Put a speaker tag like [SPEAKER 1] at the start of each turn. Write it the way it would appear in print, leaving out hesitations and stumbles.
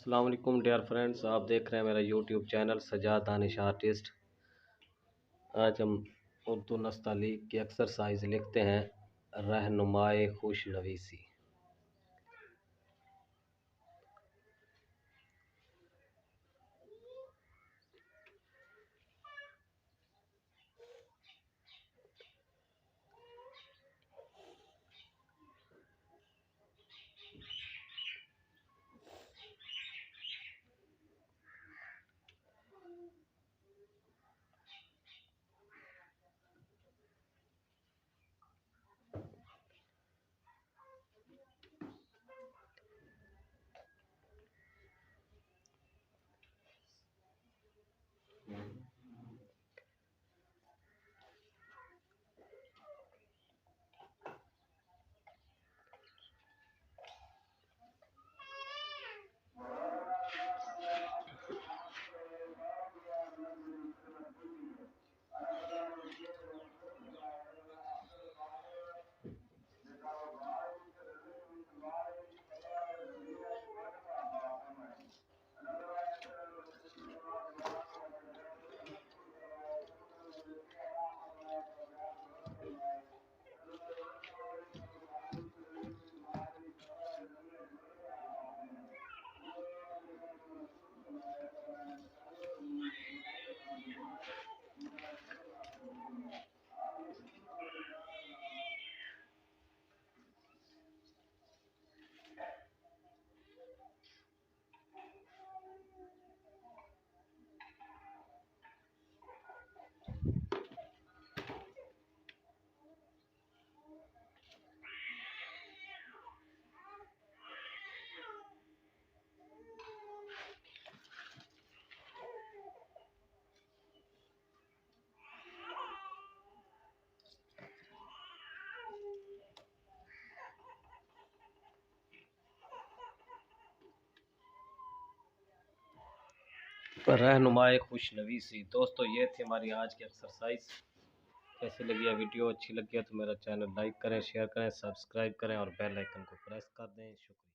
[SPEAKER 1] अस्सलाम वालेकुम dear friends, आप देख रहे हैं मेरा YouTube channel Sajjad Danish artist. आज हम उर्दू नस्तालीक की एक्सरसाइज लिखते हैं, रहनुमाए खुश नवीसी। रहनुमाए खुश नवीसी। दोस्तों, ये थी हमारी आज की एक्सरसाइज। कैसी लगी है वीडियो? अच्छी लगी है तो मेरा चैनल लाइक करें, शेयर करें, सब्सक्राइब करें और बेल आइकन को प्रेस कर दें। शुक्रिया।